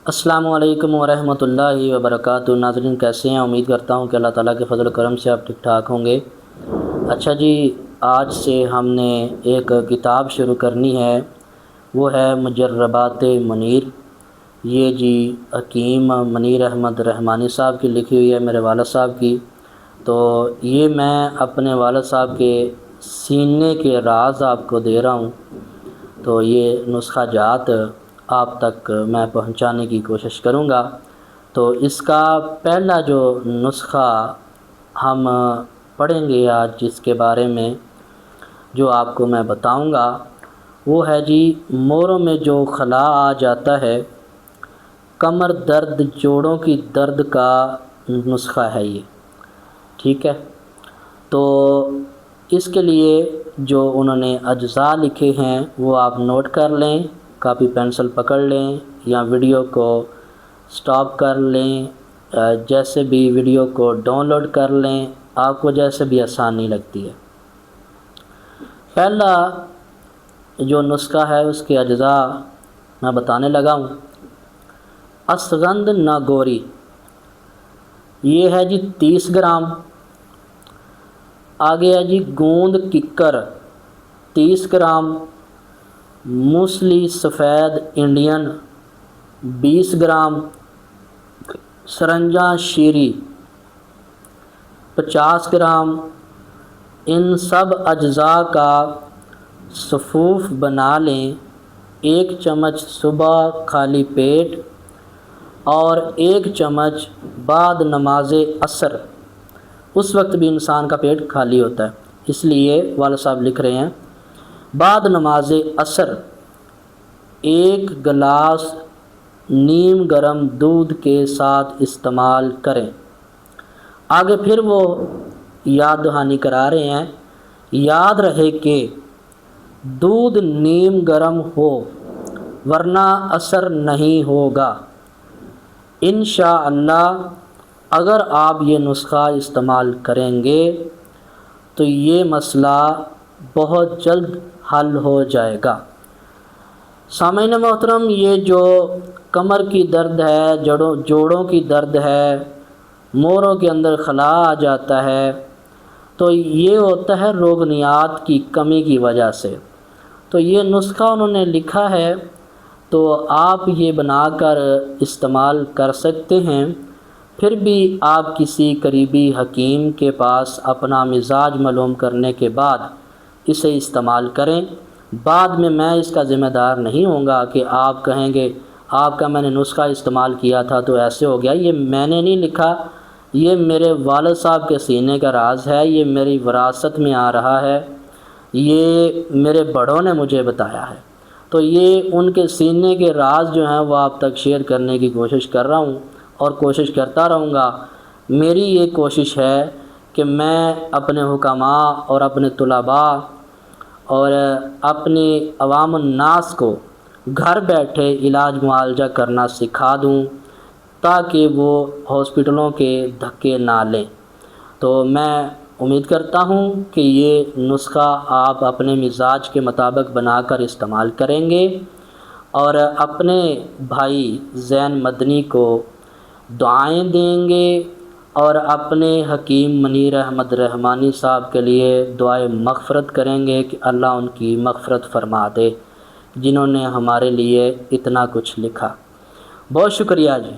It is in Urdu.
السلام علیکم ورحمۃ اللہ وبرکاتہ۔ ناظرین کیسے ہیں؟ امید کرتا ہوں کہ اللہ تعالیٰ کے فضل و کرم سے آپ ٹھیک ٹھاک ہوں گے۔ اچھا جی، آج سے ہم نے ایک کتاب شروع کرنی ہے، وہ ہے مجربات منیر۔ یہ جی حکیم منیر احمد رحمانی صاحب کی لکھی ہوئی ہے، میرے والد صاحب کی۔ تو یہ میں اپنے والد صاحب کے سینے کے راز آپ کو دے رہا ہوں، تو یہ نسخہ جات آپ تک میں پہنچانے کی کوشش کروں گا۔ تو اس کا پہلا جو نسخہ ہم پڑھیں گے آج، جس کے بارے میں جو آپ کو میں بتاؤں گا، وہ ہے جی موروں میں جو خلا آ جاتا ہے، کمر درد جوڑوں کی درد کا نسخہ ہے یہ، ٹھیک ہے۔ تو اس کے لیے جو انہوں نے اجزاء لکھے ہیں وہ آپ نوٹ کر لیں، کاپی پینسل پکڑ لیں یا ویڈیو کو سٹاپ کر لیں، جیسے بھی ویڈیو کو ڈاؤن لوڈ کر لیں، آپ کو جیسے بھی آسانی لگتی ہے۔ پہلا جو نسخہ ہے اس کے اجزاء میں بتانے لگا ہوں۔ اسغند ناگوری، یہ ہے جی 30 گرام۔ آگے ہے جی گوند ککر 30 گرام۔ موسلی سفید انڈین 20 گرام۔ سرنجاں شیری 50 گرام۔ ان سب اجزاء کا صفوف بنا لیں۔ 1 چمچ صبح خالی پیٹ اور 1 چمچ بعد نماز عصر۔ اس وقت بھی انسان کا پیٹ خالی ہوتا ہے، اس لیے والد صاحب لکھ رہے ہیں بعد نماز عصر 1 گلاس نیم گرم دودھ کے ساتھ استعمال کریں۔ آگے پھر وہ یاد دہانی کرا رہے ہیں، یاد رہے کہ دودھ نیم گرم ہو ورنہ اثر نہیں ہوگا۔ انشاءاللہ اگر آپ یہ نسخہ استعمال کریں گے تو یہ مسئلہ بہت جلد حل ہو جائے گا۔ سامعین محترم، یہ جو کمر کی درد ہے، جوڑوں کی درد ہے، موروں کے اندر خلا آ جاتا ہے، تو یہ ہوتا ہے روغنیات کی کمی کی وجہ سے۔ تو یہ نسخہ انہوں نے لکھا ہے، تو آپ یہ بنا کر استعمال کر سکتے ہیں۔ پھر بھی آپ کسی قریبی حکیم کے پاس اپنا مزاج معلوم کرنے کے بعد اسے استعمال کریں۔ بعد میں اس کا ذمہ دار نہیں ہوں گا کہ آپ کہیں گے آپ کا میں نے نسخہ استعمال کیا تھا تو ایسے ہو گیا۔ یہ میں نے نہیں لکھا، یہ میرے والد صاحب کے سینے کا راز ہے، یہ میری وراثت میں آ رہا ہے، یہ میرے بڑوں نے مجھے بتایا ہے۔ تو یہ ان کے سینے کے راز جو ہیں وہ آپ تک شیئر کرنے کی کوشش کر رہا ہوں اور کوشش کرتا رہوں گا۔ میری یہ کوشش ہے کہ میں اپنے حکماء اور اپنے طلباء اور اپنے عوام الناس کو گھر بیٹھے علاج معالجہ کرنا سکھا دوں، تاکہ وہ ہاسپٹلوں کے دھکے نہ لیں۔ تو میں امید کرتا ہوں کہ یہ نسخہ آپ اپنے مزاج کے مطابق بنا کر استعمال کریں گے اور اپنے بھائی زین مدنی کو دعائیں دیں گے اور اپنے حکیم منیر احمد رحمانی صاحب کے لیے دعائے مغفرت کریں گے کہ اللہ ان کی مغفرت فرما دے، جنہوں نے ہمارے لیے اتنا کچھ لکھا۔ بہت شکریہ جی۔